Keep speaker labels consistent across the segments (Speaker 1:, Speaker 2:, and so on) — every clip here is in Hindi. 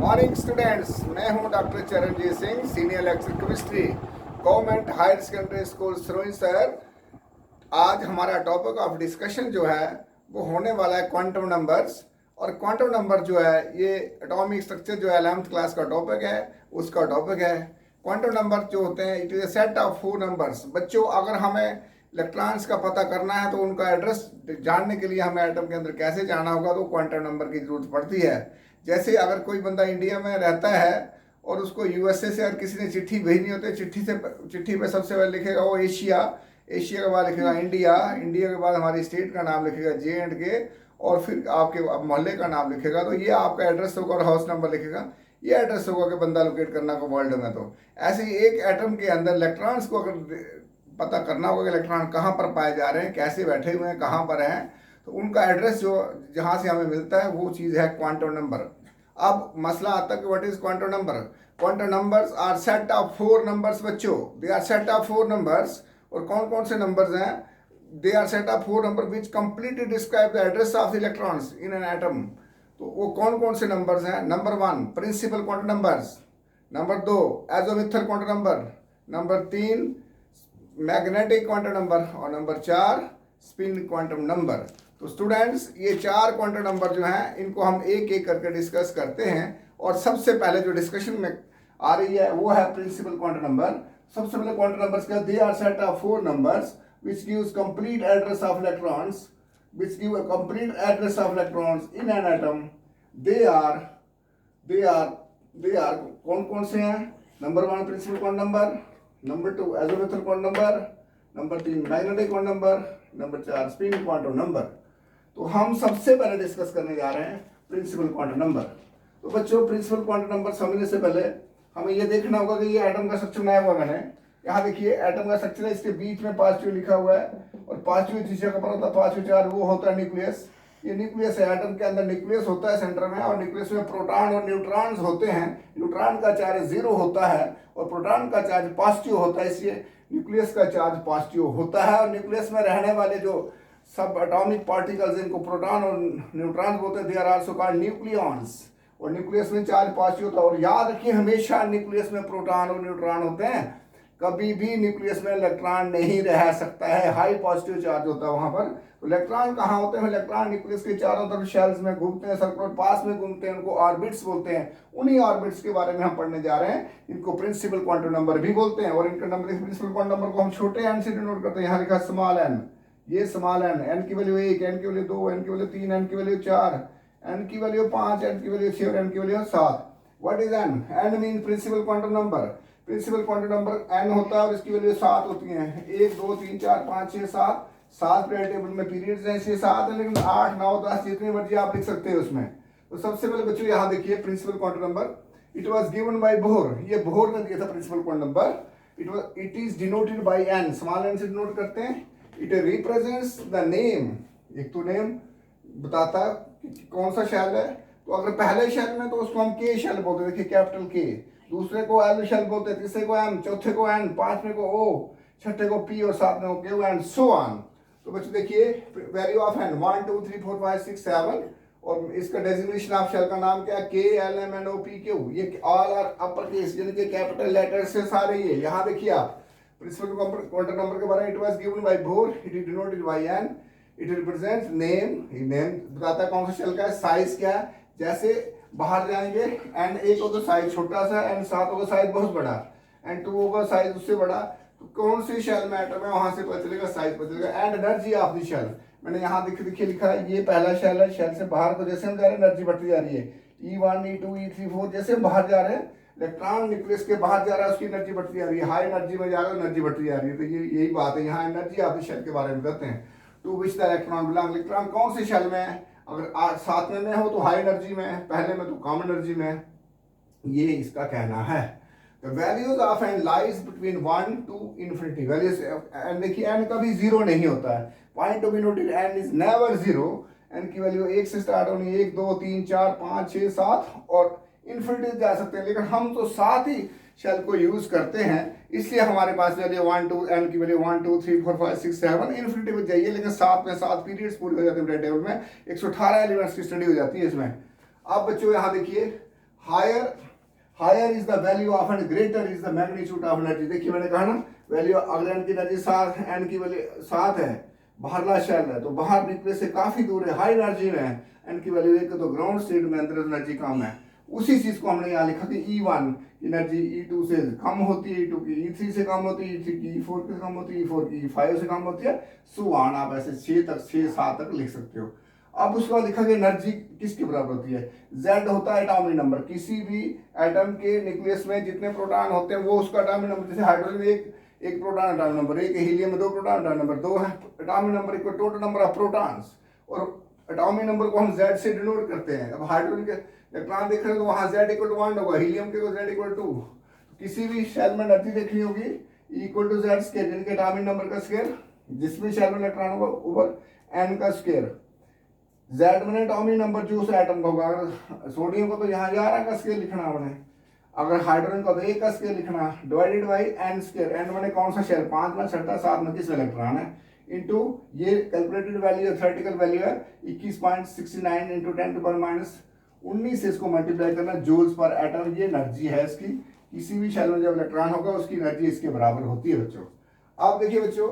Speaker 1: मॉर्निंग स्टूडेंट्स, मैं हूं doctor Charanjit Singh, senior lecture chemistry, government higher secondary school Sirohi sir. आज हमारा टॉपिक ऑफ डिस्कशन जो है वो होने वाला है क्वांटम नंबर्स। और क्वांटम नंबर जो है ये एटॉमिक स्ट्रक्चर जो है 11th क्लास का टॉपिक है, उसका टॉपिक है। क्वांटम नंबर जो होते हैं it is a set of 4 numbers. बच्चों, अगर हमें इलेक्ट्रॉन्स का पता करना है तो उनका एड्रेस जानने के लिए हमें एटम के अंदर कैसे जाना होगा, तो क्वांटम नंबर की जरूरत पड़ती है। जैसे अगर कोई बंदा इंडिया में रहता है और उसको यूएसए से अगर किसी ने चिट्ठी भेजनी होती है, चिट्ठी पे सबसे पहले लिखेगा वो एशिया, एशिया के बाद लिखेगा इंडिया, इंडिया के बाद हमारी स्टेट का नाम लिखेगा JNK, और फिर आपके मोहल्ले का नाम लिखेगा। तो ये आपका एड्रेस होगा और हाउस नंबर लिखेगा। ये एड्रेस होगा कि बंदा लोकेट करना को वर्ल्ड में। तो ऐसे ही एक एटम के अंदर इलेक्ट्रॉन्स को अगर पता करना होगा कि इलेक्ट्रॉन कहाँ पर पाए जा रहे हैं, कैसे बैठे हुए हैं, कहाँ पर हैं, तो उनका एड्रेस जो जहाँ से हमें मिलता है वो चीज़ है क्वांटम नंबर। अब मसला आता है कि what is quantum number. Quantum numbers are set of 4 numbers. बच्चों, they are set of 4 numbers. और कौन कौन से नंबर्स हैं? They are set of 4 number which completely describe the address of the electrons in an atom. तो वो कौन कौन से नंबर्स हैं? Number 1 principal quantum numbers, number 2 azimuthal quantum number, number 3 magnetic quantum number, और नंबर 4 स्पिन क्वांटम नंबर। तो स्टूडेंट्स, ये 4 क्वांटम नंबर जो हैं इनको हम एक एक करके डिस्कस करते हैं। और सबसे पहले जो डिस्कशन में आ रही है वो है प्रिंसिपल क्वांटम नंबर। सबसे पहले क्वांटम नंबर्स का they are set of 4 numbers which gives complete address of electrons, which give a complete address of electrons in an atom. they are कौन कौन से हैं? Number 1 principal quantum number, number 2 azimuthal quantum number, number 3 magnetic quantum number, number 4 spin quantum number. तो हम सबसे पहले डिस्कस करने जा रहे हैं प्रिंसिपल क्वांटम नंबर। तो बच्चों, प्रिंसिपल क्वांटम नंबर समझने से पहले हमें ये देखना होगा कि ये एटम का स्ट्रक्चर बनाया हुआ मैंने। यहाँ देखिए एटम का स्ट्रक्चर है, इसके बीच में पॉजिटिव लिखा हुआ है, और पॉजिटिव जिस जगह पर होता है पॉजिटिव चार्ज वो होता है न्यूक्लियस। ये न्यूक्लियस है, एटम के अंदर न्यूक्लियस होता है सेंटर में, और न्यूक्लियस में प्रोटॉन और न्यूट्रॉन्स होते हैं। न्यूट्रॉन का चार्ज 0 होता है और प्रोटॉन का चार्ज पॉजिटिव होता है, इसलिए न्यूक्लियस का चार्ज पॉजिटिव होता है। और न्यूक्लियस में रहने वाले जो सब एटॉमिक पार्टिकल्स इनको प्रोटॉन और न्यूट्रॉन्स बोलते हैं, they are also called nucleons. और न्यूक्लियस में चार्ज पॉजिटिव होता है। और याद रखिए, हमेशा न्यूक्लियस में प्रोटॉन और न्यूट्रॉन होते हैं, कभी भी न्यूक्लियस में इलेक्ट्रॉन नहीं रह सकता है, हाई पॉजिटिव चार्ज होता है वहां पर। तो इलेक्ट्रॉन कहाँ होते हैं? इलेक्ट्रॉन न्यूक्लियस के चारों तरफ शेल्स में घूमते हैं, सर्कुलर पास में घूमते हैं, उनको ऑर्बिट्स बोलते हैं। उन्हीं ऑर्बिट्स के बारे में हम पढ़ने जा रहे हैं। इनको प्रिंसिपल क्वांटम नंबर भी बोलते हैं। और इनका नंबर, प्रिंसिपल क्वांटम नंबर को हम छोटे एन से डिनोट करते हैं। यहाँ लिखा स्मॉल एन, ये स्मॉल एन, एन की वैल्यू 1, एन की वैल्यू 2, एन की वैल्यू 3, एन की वैल्यू 4, एन की वैल्यू 5, एन की वैल्यू 6 और एन की value 7। What is N? N mean principal quantum number. Principal quantum number N होता है और इसकी वैल्यू 7 होती है। 1 2 3 4 5 6 7, 7 पीरियड टेबल में पीरियड्स हैं, इसलिए 7 है, लेकिन 8 9 10 जितनी मर्जी आप लिख सकते हैं उसमें। तो सबसे पहले बच्चों यहाँ देखिए principal quantum number, it was given by Bohr. ये बोर ने दिया था principal quantum number. It is denoted by N, small N से डिनोट करते हैं। इट रिप्रेजेंट्स द नेम, एक तो नेम बताता है कि कौन सा शेल है। तो अगर पहले शेल में तो उसको हम के शेल बोलते हैं, देखिए कैपिटल के। दूसरे को एल शेल बोलते हैं, तीसरे को एम, चौथे को एन, पांचवें को ओ, छठे को पी और सातवें को क्यू एंड सो ऑन। तो बच्चों देखिए वैल्यू ऑफ एन 1 2 3 4 5 6 7। और इसका डेजिग्नेशन ऑफ शेल का नाम क्या है? K L M N O P Q. ये ऑल आर अपर केस, यानी कि कैपिटल लेटर से सारे। ये यहाँ देखिए आप प्रिंसिपल क्वांटम नंबर के बारे में, it was given by Bohr, it is denoted by N, it represents name, name बताता है कौन सा शेल का है, साइज क्या है। जैसे बाहर जाएंगे एंड 1 होगा साइज छोटा सा, एंड 7 होगा साइज बहुत बड़ा, एंड 2 होगा साइज उससे बड़ा। तो कौन सी शेल में एटम है वहां से पता चलेगा, साइज पता चलेगा। And energy of the shell, मैंने यहाँ देखिए लिखा है, ये पहला शेल है। शेल से बाहर को जैसे हम जा रहे हैं एनर्जी बढ़ती जा रही है। E1 E2 E3 4, जैसे हम बाहर जा रहे हैं इलेक्ट्रॉन न्यूक्लियस के बाहर जा रहा है, उसकी एनर्जी बढ़ती जा रही है। हाई एनर्जी में जा रहा है, एनर्जी बढ़ती जा रही है। तो ये यही बात है, यहाँ एनर्जी ऑफ द शेल के बारे में कहते हैं। To which the electron belong, electron कौन सी शेल में है। अगर सातवें में हो तो हाई एनर्जी में, पहले में तो कम एनर्जी में। ये इसका कहना है। The values of n lies between 1 to infinity. Values n देखिए n कभी 0 नहीं होता है। Point to be noted, n is never 0. n की वैल्यू 1 से स्टार्ट होनी, 1 2 3 4 5 6 7 और इन्फिनिटी जा सकते हैं। लेकिन हम तो 7 ही शेल को यूज करते हैं, इसलिए हमारे पास वैल्यू 1 2 n की वैल्यू 1 2 3 4 5 6 7 इन्फिनिटी में जाइए। लेकिन 7 में 7 पीरियड्स पूरी हो जाती है टेबल में, 118 एलिमेंट्स की स्टडी हो जाती है इसमें। अब बच्चों यहाँ देखिए higher is the value of and greater is the magnitude of energy. देखिए मैंने कहा ना वैल्यू अगर एन की एनर्जी 7 एन की वैल्यू 7 है, बाहरला शेल है तो बाहर निकले से काफी दूर है, हाई एनर्जी में है, एन की वैल्यू 1 तो ग्राउंड स्टेट में अंदर एनर्जी कम है। उसी चीज को हमने यहाँ लिखा कि E1 की एनर्जी E2 से कम होती है, E2 की E3 से कम होती है, E3 की E4 से कम होती है, E4 की E5 से कम होती है, सो ऑन। आप ऐसे 6 7 तक लिख सकते हो। अब उसके बाद लिखा कि एनर्जी किसके बराबर होती है। Z होता है एटॉमिक नंबर, किसी भी एटम के न्यूक्लियस में जितने प्रोटॉन होते हैं वो उसका एटॉमिक नंबर। जैसे हाइड्रोजन में एक प्रोटॉन एटॉमिक नंबर 1 है, हीलियम में 2 प्रोटॉन एटॉमिक नंबर 2 है। Atomic number equal total number of protons, और एटॉमिक नंबर को हम Z से डिनोट करते हैं। अब हाइड्रोजन के इलेक्ट्रॉन देख रहे हैं तो वहां Z इक्वल टू 1 होगा, हीलियम के Z इक्वल टू। किसी भी शेल में एनर्जी देखनी होगी इक्वल टू Z स्क्वायर, यानी कि एटॉमिक नंबर का स्क्वायर जिसमें शेल में इलेक्ट्रॉन होगा ओवर n का स्क्वायर। Z में एटॉमिक नंबर जो उस एटम का होगा। अगर सोडियम को तो यहाँ 11 का स्क्वायर लिखना हमने, अगर हाइड्रोजन का तो 1 का स्क्वायर लिखना, divided by n square. n मैंने कौन सा शेल, 5 में 6 7 में किस इलेक्ट्रॉन है, इनटू ये कैलकुलेटेड वैल्यू है, थ्योरेटिकल वैल्यू है 21.69 इंटू 10⁻⁹ से इसको मल्टीप्लाई करना, जूल्स पर एटम ये एनर्जी है इसकी। किसी भी शेल में जब इलेक्ट्रॉन होगा उसकी एनर्जी इसके बराबर होती है बच्चों। अब देखिए बच्चों,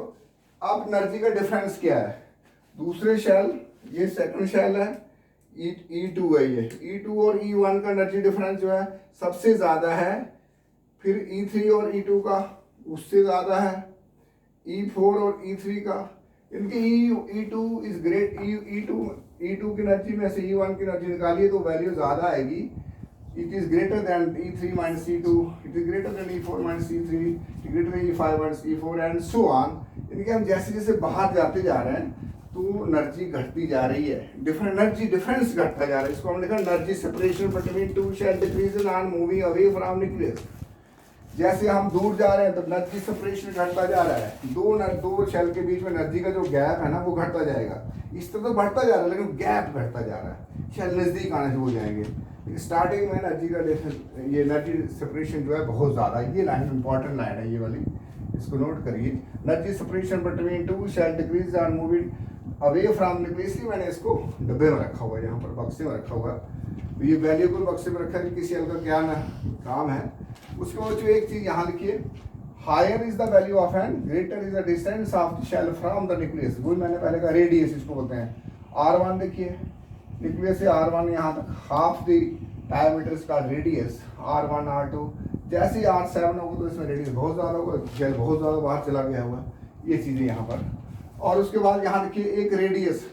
Speaker 1: अब एनर्जी का डिफरेंस क्या है। दूसरे शेल, ये सेकंड शेल है, E2 है, ये E2 और E1 का एनर्जी डिफरेंस जो है सबसे ज्यादा है, फिर E3 और E2 का उससे ज्यादा है, E4 और E3 का। इनकी E2 इज ग्रेट, E2 की एनर्जी में से E1 की एनर्जी निकालिए तो वैल्यू ज्यादा आएगी। It is greater than E3 minus E2, it is greater than E4 minus E3, it is greater than E5 minus E4 and so on. इनके हम जैसे जैसे बाहर जाते जा रहे हैं तो एनर्जी घटती जा रही है, डिफरेंट एनर्जी डिफरेंस घटता जा रहा है। इसको हम लिखा energy separation between two shell decrease on moving away from nucleus. जैसे हम दूर जा रहे हैं तो एनर्जी सेपरेशन घटता जा रहा है, दो शेल के बीच में एनर्जी का जो गैप है ना वो घटता जाएगा। इस तरह तो बढ़ता जा रहा है लेकिन गैप घटता जा रहा है, शेल नजदीक आने शुरू हो जाएंगे। स्टार्टिंग में एनर्जी का ये एनर्जी सेपरेशन जो है बहुत ज़्यादा, ये लाइन इंपॉर्टेंट लाइन है ये वाली, इसको नोट करिए। Energy separation between two shell decrease on moving away from nucleus. मैंने इसको डब्बे में रखा हुआ है, यहाँ पर बक्से में रखा हुआ है, तो ये वैल्यू को बक्से में रखा है, किसी शेल का क्या ना काम है। उसके बाद जो एक चीज यहाँ लिखिए, higher is the value of N, greater is the distance of the shell from the nucleus. वो मैंने पहले कहा रेडियस इसको बोलते हैं। R1 देखिए, न्यूक्लियस से R1 यहाँ तक हाफ द डायमीटर का रेडियस R1 R2। जैसे ही R7 होगा तो इसमें रेडियस बहुत ज़्यादा होगा, शेल बहुत ज़्यादा बाहर चला गया हुआ, ये चीज़ें यहाँ पर। और उसके बाद यहाँ देखिए एक रेडियस,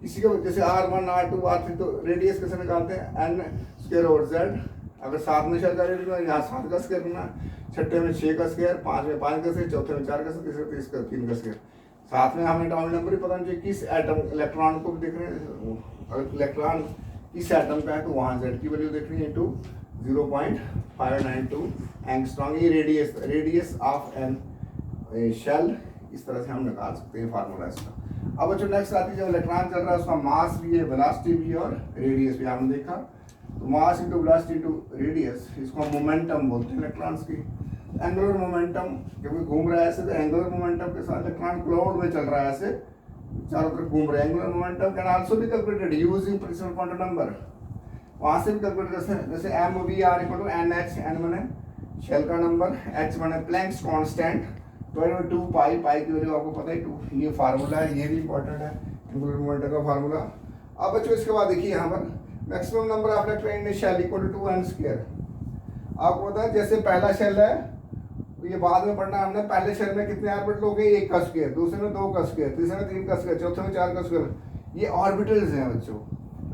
Speaker 1: इसी को जैसे R1 R2 R3, तो रेडियस कैसे निकालते हैं, n स्क्वायर ओवर z। अगर 7 में शेल का रेडियस यहाँ 7 का स्क्वायर करना, छठे में 6 का स्क्वायर, 5 में 5 का स्क्वायर, चौथे में 4 का स्क्वायर, तीसरे में 3 का स्क्वायर। साथ में हमें एटॉमिक नंबर ही पता नहीं चाहिए, किस एटम इलेक्ट्रॉन को भी देख रहे हैं, अगर इलेक्ट्रॉन किस एटम का है तो वहाँ z की वैल्यू देखनी है, इंटू 0.592 एंगस्ट्रॉम। ये रेडियस ऑफ एन शेल, इस तरह से हम निकाल सकते हैं फार्मूला इसका। अब जो नेक्स्ट आती है, जब इलेक्ट्रॉन चल रहा है उसका मास भी है, वेलोसिटी भी है और रेडियस भी हमने देखा। तो mass into velocity into radius, इसको हम मोमेंटम बोलते हैं इलेक्ट्रॉन्स की। एंगुलर मोमेंटम, क्योंकि घूम रहा है ऐसे, तो एंगुलर मोमेंटम के साथ इलेक्ट्रॉन क्लाउड में चल रहा है ऐसे, चारों तरफ घूम रहे हैं। Angular momentum can also be calculated using principal quantum number. वहाँ से भी कैलकुलेट, जैसे MVR equal to NH, N मैंने शेल का नंबर, H मैंने प्लैंक्स कांस्टेंट, 2 पाई, पाई की वैल्यू आपको पता है 2। ये फार्मूला है, ये भी इंपॉर्टेंट है एंगुलर मोमेंटम का फार्मूला। अब बच्चों इसके बाद देखिए यहाँ पर maximum number of electron in shell equal to 2n square. आपको पता है जैसे पहला शेल है, ये बाद में पढ़ना हमने, पहले शेल में कितने ऑर्बिटल हो गए, 1 का स्क्वायर, दूसरे में 2 का स्क्वायर, तीसरे में 3 का स्क्वायर, चौथे में 4 का स्क्वायर। ये ऑर्बिटल्स हैं बच्चों,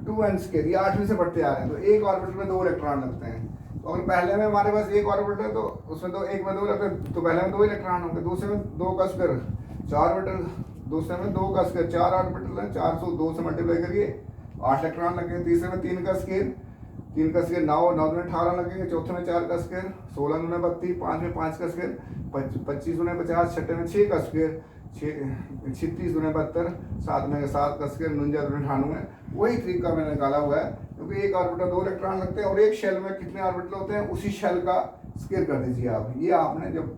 Speaker 1: 2n स्क्वायर, ये 8वीं से बढ़ते आ रहे हैं। तो एक ऑर्बिटल में 2 इलेक्ट्रॉन लगते हैं। तो अगर पहले में हमारे पास एक ऑर्बिटल है तो उसमें तो एक में 2 लगते हैं, तो पहले में 2 इलेक्ट्रॉन होंगे, दूसरे में 2 का स्क्वायर 4 ऑर्बिटल, दूसरे में 2 का स्क्वायर 4 ऑर्बिटल है, 402 से मल्टीप्लाई करिए 8 इलेक्ट्रॉन लगेंगे। तीसरे में 3 का स्क्वायर, 3 का स्क्वायर 9, 9 में 18 लगेंगे। चौथे में 4 का स्क्वायर 16 में 32, 5 में 5 का स्क्वायर 25 में 50, छठे में 6 का स्क्वायर 36 में 72, 7 में 7 का स्क्वायर 49 में 98। वही तरीका मैंने निकाला हुआ है, क्योंकि एक ऑर्बिटल 2 इलेक्ट्रॉन लगते हैं और एक शेल में कितने ऑर्बिटल होते हैं उसी शेल का स्क्वायर कर दीजिए आप। ये आपने जब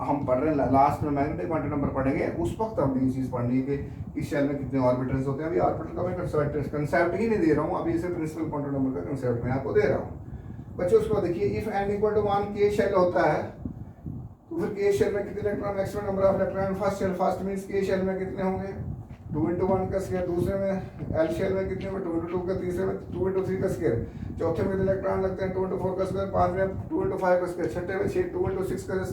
Speaker 1: हम पढ़ रहे हैं लास्ट में मैग्नेटिक क्वांटम नंबर पढ़ेंगे उस वक्त हमने ये चीज़ पढ़नी है कि इस शेल में कितने ऑर्बिटल्स होते हैं। अभी ऑर्बिटल का मैं कंसेप्ट ही नहीं दे रहा हूँ, अभी इसे प्रिंसिपल क्वांटम नंबर का कंसेप्ट मैं आपको दे रहा हूँ। बच्चों उसको देखिए, इफ n इक्वल टू 1 के शेल होता है तो फिर के शेल में कितने electron, maximum number of electron first shell, first means K shell में कितने होंगे 2 into 1 का स्क्वायर, दूसरे में एल शेल में कितने होंगे 2 into 2 का, तीसरे में 2 into 3 का स्क्वायर, चौथे में इलेक्ट्रॉन लगते हैं 2 into 4 का स्क्वायर, पांचवें में 2 into 5 का स्क्वायर, छठे में 2 into 6 का,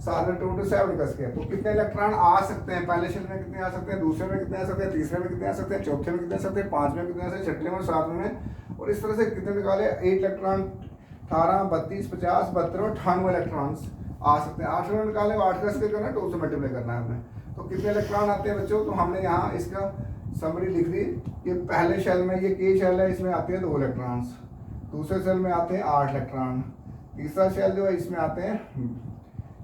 Speaker 1: सात में 2 into 7 का स्क्वायर। तो कितने इलेक्ट्रॉन आ सकते हैं, पहले शेल में कितने आ सकते हैं, दूसरे में कितने आ सकते हैं, तीसरे में कितने आ सकते हैं, चौथे में कितने आ सकते हैं, पांचवें में कितने आ सकते हैं, छठे में और सातवें में। और इस तरह से कितने निकाले 8 इलेक्ट्रॉन 18 32 50 72 98 इलेक्ट्रॉन्स आ सकते हैं। 8 में निकाले 8 का स्क्वायर करना है, 2 से मल्टीप्लाई करना है हमें। तो कितने इलेक्ट्रॉन आते हैं बच्चों, तो हमने यहाँ इसका समरी लिख दी कि पहले शेल में ये के शेल है, इसमें आते हैं 2 इलेक्ट्रॉन्स, दूसरे शेल में आते हैं 8 इलेक्ट्रॉन, तीसरा शेल जो है इसमें आते हैं,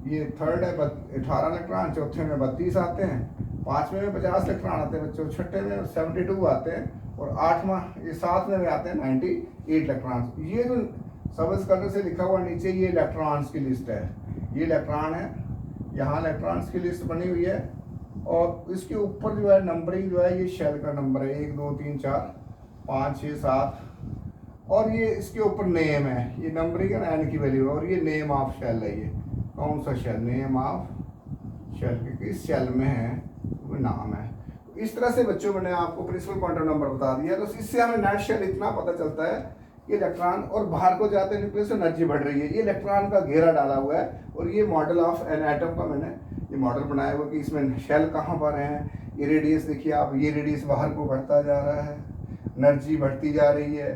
Speaker 1: ये थर्ड है 18 इलेक्ट्रॉन, चौथे में 32 आते हैं, पांचवें में 50 इलेक्ट्रॉन आते हैं बच्चों, छठे में 72 आते हैं, और आठवां ये सातवें में आते हैं 98 इलेक्ट्रॉन्स। ये जो सबस कलर से लिखा हुआ नीचे ये इलेक्ट्रॉन्स की लिस्ट है, ये इलेक्ट्रॉन है, यहाँ इलेक्ट्रॉन्स की लिस्ट बनी हुई है, और इसके ऊपर जो है नंबरिंग जो है ये शेल का नंबर है 1 2 3 4 5 6 7, और ये इसके ऊपर नेम है, ये नंबरिंग है एन की वैल्यू है, और ये नेम ऑफ शेल है, ये कौन सा शेल, नेम ऑफ शेल, क्योंकि इस शेल में है वो नाम है। तो इस तरह से बच्चों मैंने आपको प्रिंसिपल क्वांटम नंबर बता दिया। तो इससे हमें नेट शेल इतना पता चलता है कि इलेक्ट्रॉन और बाहर को जाते हैं न्यूक्लियस से एनर्जी बढ़ रही है, ये इलेक्ट्रॉन का घेरा डाला हुआ है, और ये मॉडल ऑफ एन एटम का मैंने ये मॉडल बनाया हुआ कि इसमें शेल कहाँ पर है, ये रेडियस देखिए आप, ये रेडियस बाहर को बढ़ता जा रहा है, एनर्जी बढ़ती जा रही है,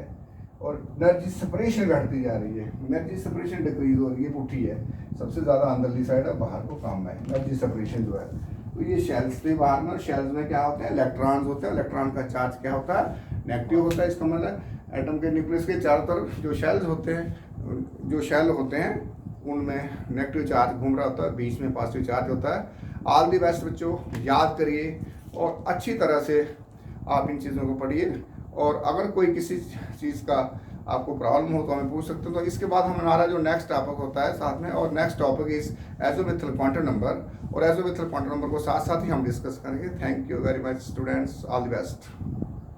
Speaker 1: और एनर्जी सेपरेशन घटती जा रही है, एनर्जी सेपरेशन डिक्रीज हो रही है, पुठी है सबसे ज़्यादा अंदरली साइड है, बाहर को कम है एनर्जी सेपरेशन जो है। तो ये शेल्स थे बाहर में, और शेल्स में क्या होते हैं, इलेक्ट्रॉन्स होते हैं, इलेक्ट्रॉन का चार्ज क्या होता है, नेगेटिव होता है। इसका मतलब एटम के न्यूक्लियस के चारों तरफ जो शेल्स होते हैं, जो शेल होते हैं उनमें नेगेटिव चार्ज घूम रहा होता है, बीच में पॉजिटिव चार्ज होता है। ऑल दी बेस्ट बच्चों, याद करिए और अच्छी तरह से आप इन चीज़ों को पढ़िए, और अगर कोई किसी चीज़ का आपको प्रॉब्लम हो तो हमें पूछ सकते हो। तो इसके बाद हमारा जो नेक्स्ट टॉपिक होता है साथ में, और next topic is azimuthal quantum number, और एजोमेथल क्वांटम नंबर को साथ साथ ही हम डिस्कस करेंगे। Thank you very much students, all the best.